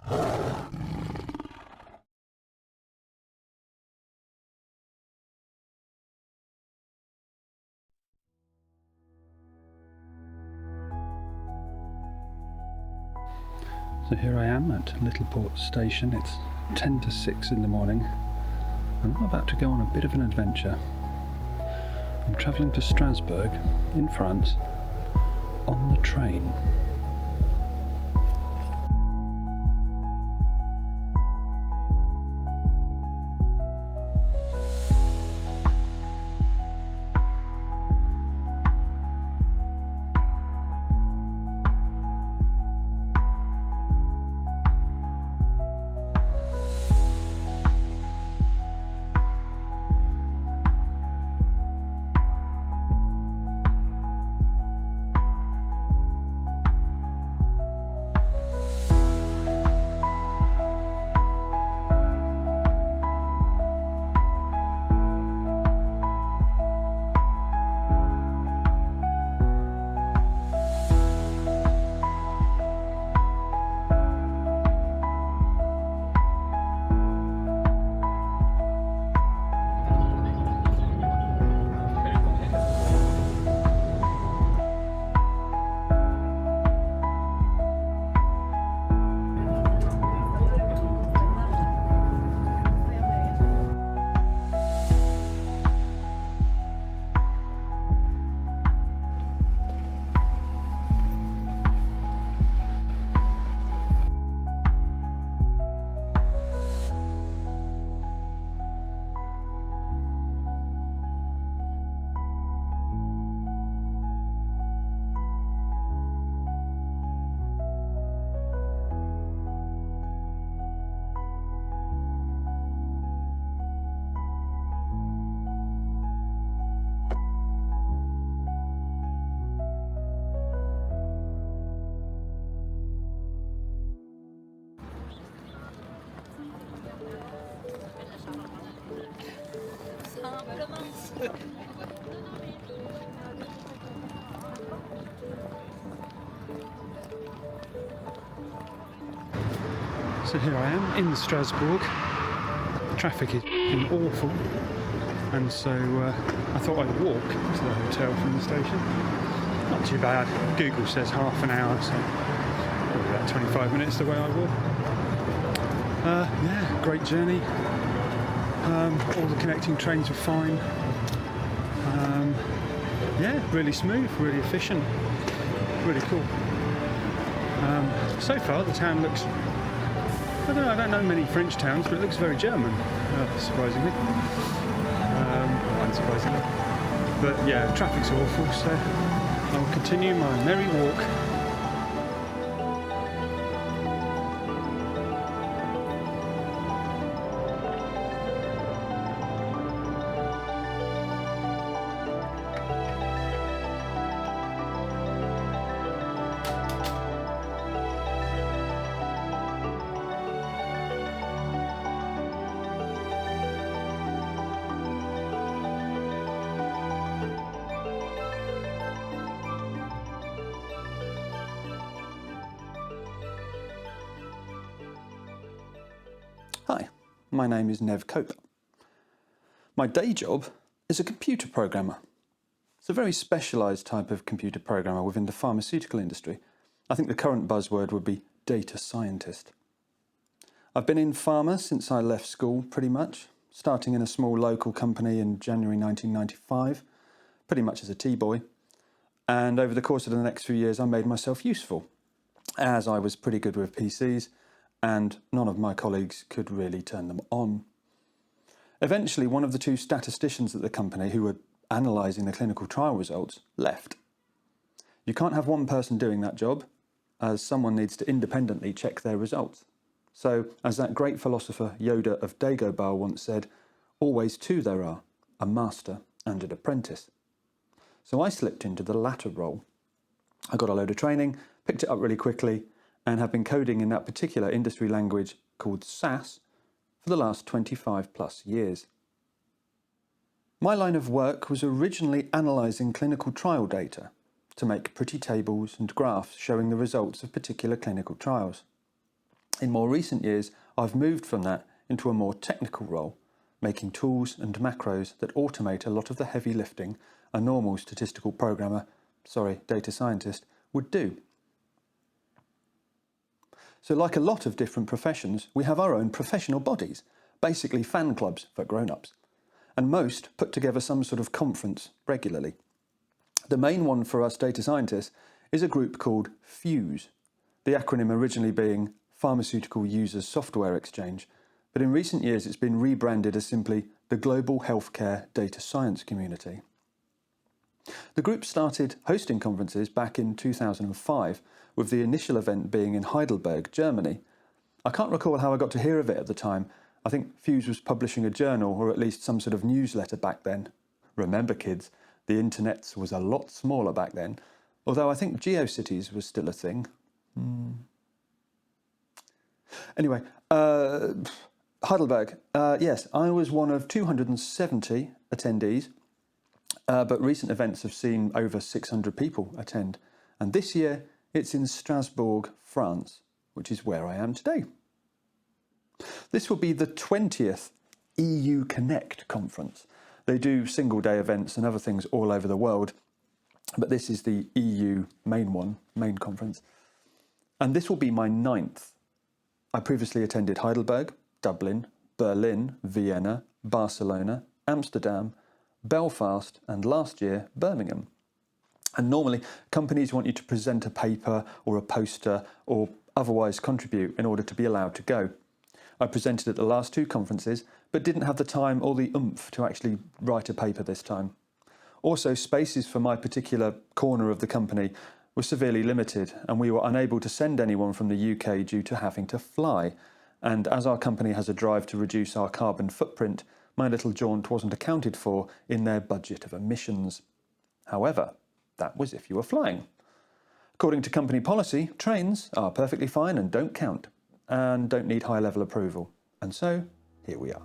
So here I am at Littleport Station. It's 10 to 6 in the morning and I'm about to go on a bit of an adventure. I'm travelling to Strasbourg in France on the train. So here I am in Strasbourg. The traffic is awful, and so I thought I'd walk to the hotel from the station. Not too bad. Google says half an hour, so probably about 25 minutes the way I walk. Yeah, great journey. All the connecting trains were fine. Yeah, really smooth, really efficient, really cool. So far the town looks, I don't know many French towns, but it looks very German, surprisingly. Unsurprisingly. But yeah, traffic's awful, so I'll continue my merry walk. Hi, my name is Nev Cope. My day job is a computer programmer. It's a very specialised type of computer programmer within the pharmaceutical industry. I think the current buzzword would be data scientist. I've been in pharma since I left school, pretty much, starting in a small local company in January 1995, pretty much as a tea-boy. And over the course of the next few years, I made myself useful, as I was pretty good with PCs, and none of my colleagues could really turn them on. Eventually, one of the two statisticians at the company who were analysing the clinical trial results left. You can't have one person doing that job, as someone needs to independently check their results. So, as that great philosopher Yoda of Dagobah once said, always two there are, a master and an apprentice. So I slipped into the latter role. I got a load of training, picked it up really quickly, and have been coding in that particular industry language called SAS for the last 25 plus years. My line of work was originally analysing clinical trial data to make pretty tables and graphs showing the results of particular clinical trials. In more recent years, I've moved from that into a more technical role, making tools and macros that automate a lot of the heavy lifting a normal statistical programmer, data scientist, would do. So like a lot of different professions, we have our own professional bodies, basically fan clubs for grown-ups, and most put together some sort of conference regularly. The main one for us data scientists is a group called PHUSE, the acronym originally being Pharmaceutical Users Software Exchange, but in recent years it's been rebranded as simply the Global Healthcare Data Science Community. The group started hosting conferences back in 2005, with the initial event being in Heidelberg, Germany. I can't recall how I got to hear of it at the time. I think PHUSE was publishing a journal, or at least some sort of newsletter back then. Remember, kids, the internet was a lot smaller back then, although I think GeoCities was still a thing. Anyway, Heidelberg, yes, I was one of 270 attendees, but recent events have seen over 600 people attend. And this year, it's in Strasbourg, France, which is where I am today. This will be the 20th EU Connect conference. They do single-day events and other things all over the world, but this is the EU main conference. And this will be my 9th. I previously attended Heidelberg, Dublin, Berlin, Vienna, Barcelona, Amsterdam, Belfast, and last year, Birmingham. And normally, companies want you to present a paper or a poster or otherwise contribute in order to be allowed to go. I presented at the last 2 conferences, but didn't have the time or the oomph to actually write a paper this time. Also, spaces for my particular corner of the company were severely limited, and we were unable to send anyone from the UK due to having to fly. And as our company has a drive to reduce our carbon footprint, my little jaunt wasn't accounted for in their budget of emissions. However, that was if you were flying. According to company policy, trains are perfectly fine and don't count, and don't need high-level approval. And so, here we are.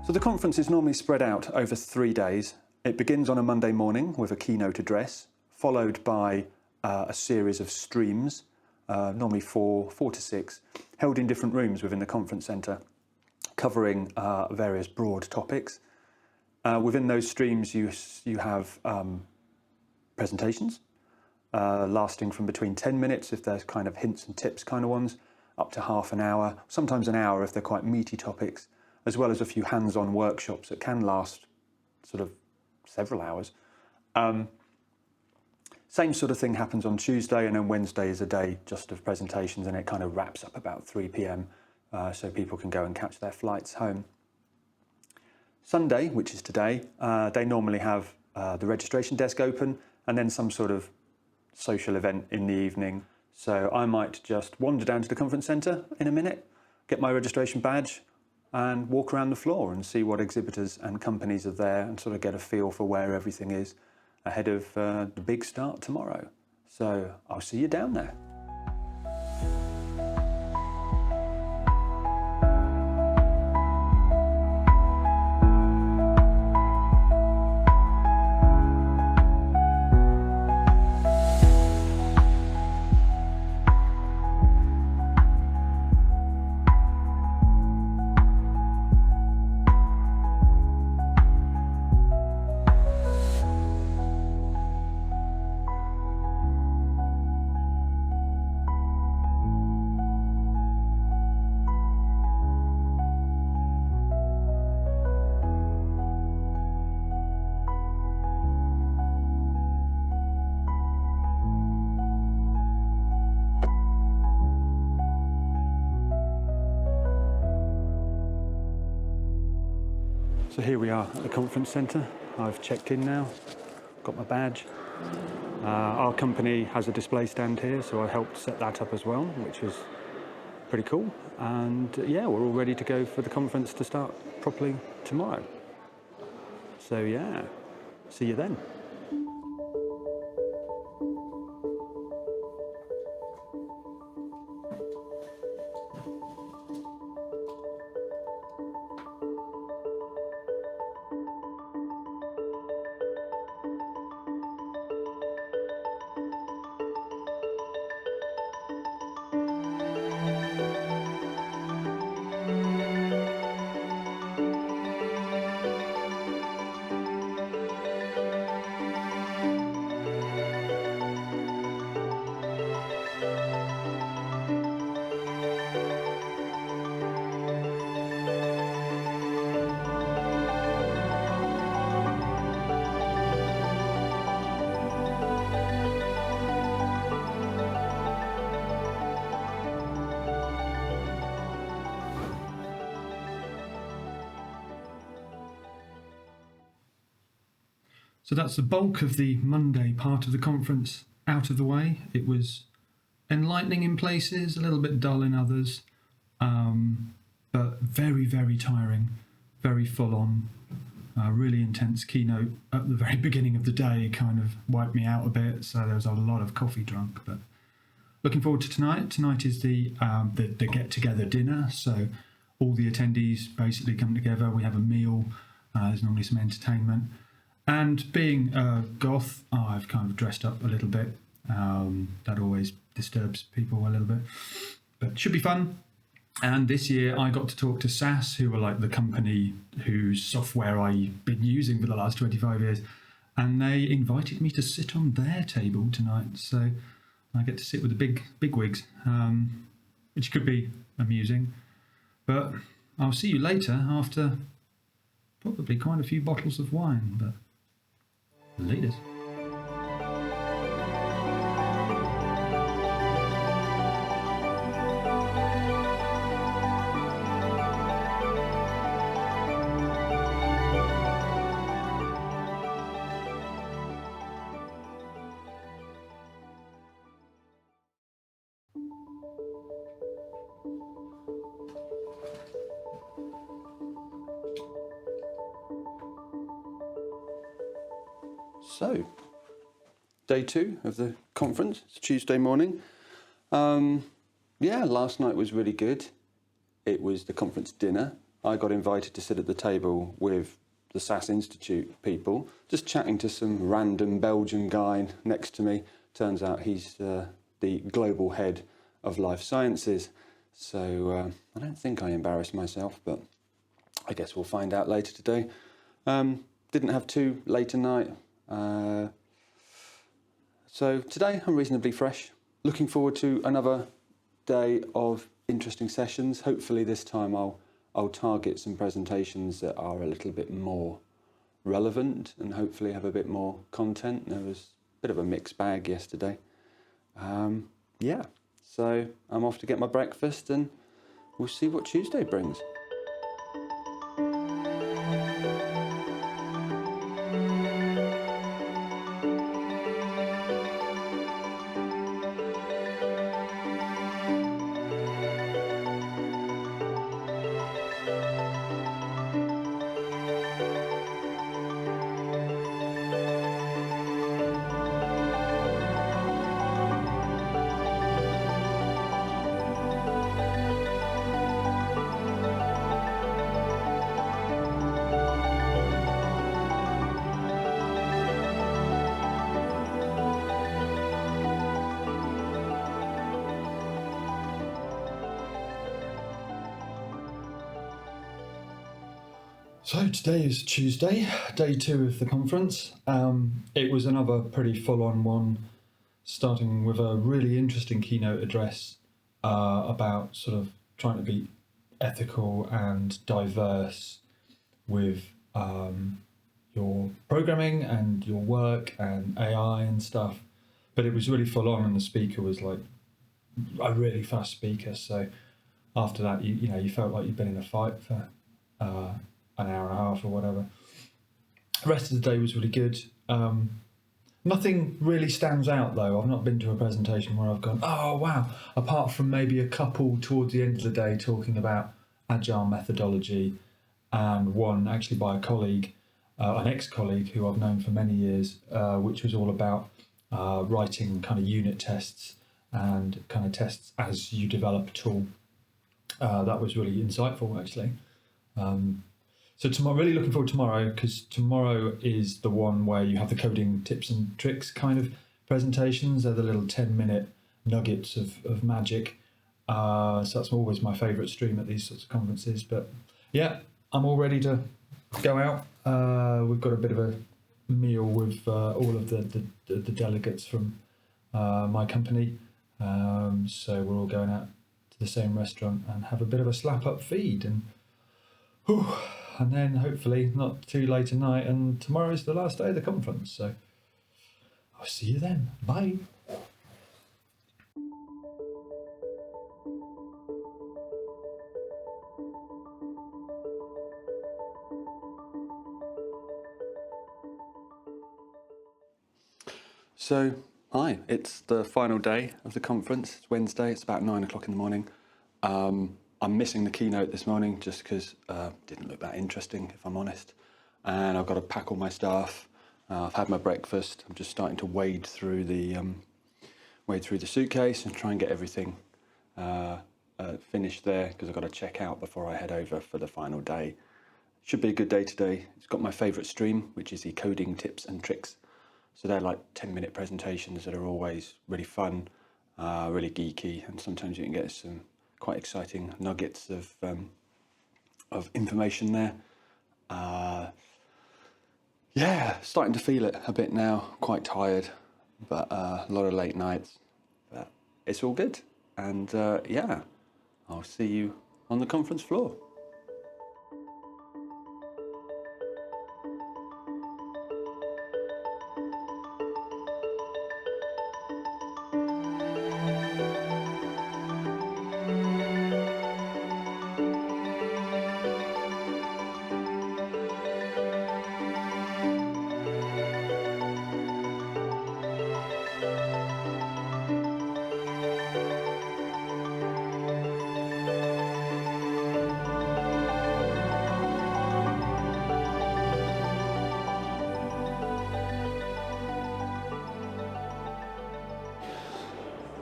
So the conference is normally spread out over 3 days. It begins on a Monday morning with a keynote address, followed by a series of streams, normally four to six, held in different rooms within the conference centre, covering various broad topics. Within those streams, you have presentations lasting from between 10 minutes, if there's kind of hints and tips kind of ones, up to half an hour, sometimes an hour if they're quite meaty topics, as well as a few hands-on workshops that can last sort of several hours. Same sort of thing happens on Tuesday, and then Wednesday is a day just of presentations, and it kind of wraps up about 3 p.m. So people can go and catch their flights home. Sunday, which is today, they normally have the registration desk open and then some sort of social event in the evening. So I might just wander down to the conference centre in a minute, get my registration badge and walk around the floor and see what exhibitors and companies are there and sort of get a feel for where everything is ahead of the big start tomorrow. So I'll see you down there. So here we are at the conference centre. I've checked in now, got my badge. Our company has a display stand here, so I helped set that up as well, which was pretty cool. And yeah, we're all ready to go for the conference to start properly tomorrow. So yeah, see you then. So that's the bulk of the Monday part of the conference out of the way. It was enlightening in places, a little bit dull in others, but very, very tiring, very full on, really intense keynote at the very beginning of the day kind of wiped me out a bit, so there was a lot of coffee drunk. But looking forward to tonight. Tonight is the get-together dinner, so all the attendees basically come together. We have a meal, there's normally some entertainment. And being a goth, I've kind of dressed up a little bit. That always disturbs people a little bit, but it should be fun. And this year I got to talk to SAS, who are like the company whose software I've been using for the last 25 years. And they invited me to sit on their table tonight. So I get to sit with the big wigs, which could be amusing. But I'll see you later after probably quite a few bottles of wine, but laters. So, day 2 of the conference. It's Tuesday morning. Yeah, last night was really good. It was the conference dinner. I got invited to sit at the table with the SAS Institute people, just chatting to some random Belgian guy next to me. Turns out he's the global head of life sciences. So I don't think I embarrassed myself, but I guess we'll find out later today. Didn't have too late a night. So today I'm reasonably fresh. Looking forward to another day of interesting sessions. Hopefully this time I'll target some presentations that are a little bit more relevant and hopefully have a bit more content. There was a bit of a mixed bag yesterday. Yeah, so I'm off to get my breakfast and we'll see what Tuesday brings. So today is Tuesday, day 2 of the conference. It was another pretty full-on one, starting with a really interesting keynote address about sort of trying to be ethical and diverse with your programming and your work and AI and stuff. But it was really full-on, and the speaker was like a really fast speaker. So after that, you felt like you'd been in a fight for an hour and a half or whatever. The rest of the day was really good. Nothing really stands out though. I've not been to a presentation where I've gone, oh wow, apart from maybe a couple towards the end of the day talking about agile methodology, and one actually by a colleague, an ex-colleague who I've known for many years, which was all about writing kind of unit tests and kind of tests as you develop a tool. That was really insightful actually. So tomorrow, really looking forward to tomorrow, because tomorrow is the one where you have the coding tips and tricks kind of presentations. They're the little 10-minute nuggets of magic. So that's always my favourite stream at these sorts of conferences. But yeah, I'm all ready to go out. We've got a bit of a meal with all of the delegates from my company. So we're all going out to the same restaurant and have a bit of a slap-up feed. And then hopefully not too late at night, and tomorrow is the last day of the conference, so I'll see you then. Bye. So, hi, it's the final day of the conference. It's Wednesday, it's about 9 o'clock in the morning. I'm missing the keynote this morning just because it didn't look that interesting, if I'm honest. And I've got to pack all my stuff. I've had my breakfast. I'm just starting to wade through the suitcase and try and get everything finished there, because I've got to check out before I head over for the final day. Should be a good day today. It's got my favourite stream, which is the coding tips and tricks. So they're like 10-minute presentations that are always really fun, really geeky, and sometimes you can get some quite exciting nuggets of information there. Yeah, starting to feel it a bit now. Quite tired, but a lot of late nights. But it's all good, and yeah, I'll see you on the conference floor.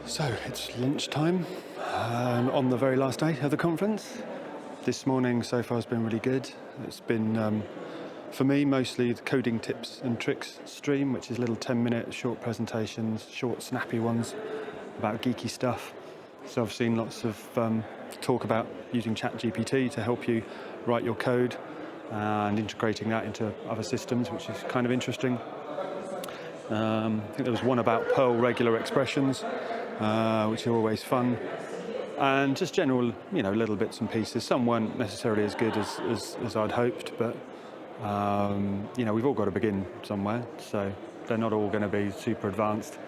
So it's lunchtime on the very last day of the conference. This morning so far has been really good. It's been, for me, mostly the coding tips and tricks stream, which is little 10-minute short presentations, short snappy ones about geeky stuff. So I've seen lots of talk about using ChatGPT to help you write your code and integrating that into other systems, which is kind of interesting. I think there was one about Perl regular expressions, which are always fun, and just general, little bits and pieces. Some weren't necessarily as good as I'd hoped, but we've all got to begin somewhere, so they're not all going to be super advanced.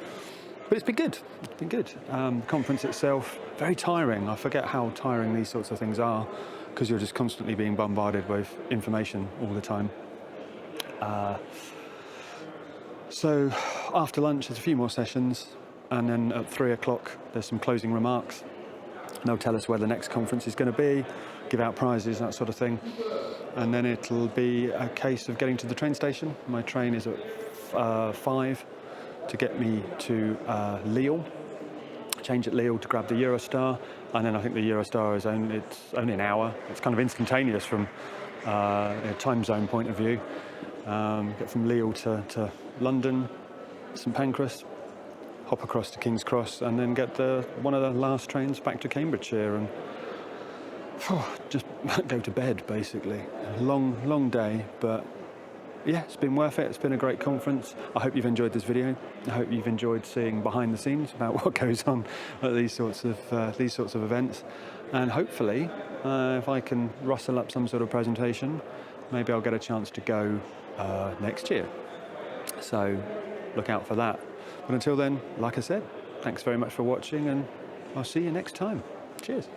But it's been good. It's been good. The conference itself, very tiring. I forget how tiring these sorts of things are, because you're just constantly being bombarded with information all the time. So after lunch, there's a few more sessions. And then at 3 o'clock, there's some closing remarks. They'll tell us where the next conference is going to be, give out prizes, that sort of thing. And then it'll be a case of getting to the train station. My train is at 5 to get me to Lille. Change at Lille to grab the Eurostar. And then I think the Eurostar is only an hour. It's kind of instantaneous from a time zone point of view. Get from Lille to London, St Pancras, hop across to King's Cross, and then get one of the last trains back to Cambridgeshire, and just go to bed, basically. A long day, but yeah, it's been worth it. It's been a great conference. I hope you've enjoyed this video. I hope you've enjoyed seeing behind the scenes about what goes on at these sorts of events. And hopefully, if I can rustle up some sort of presentation, maybe I'll get a chance to go next year. So look out for that. But until then, like I said, thanks very much for watching, and I'll see you next time. Cheers.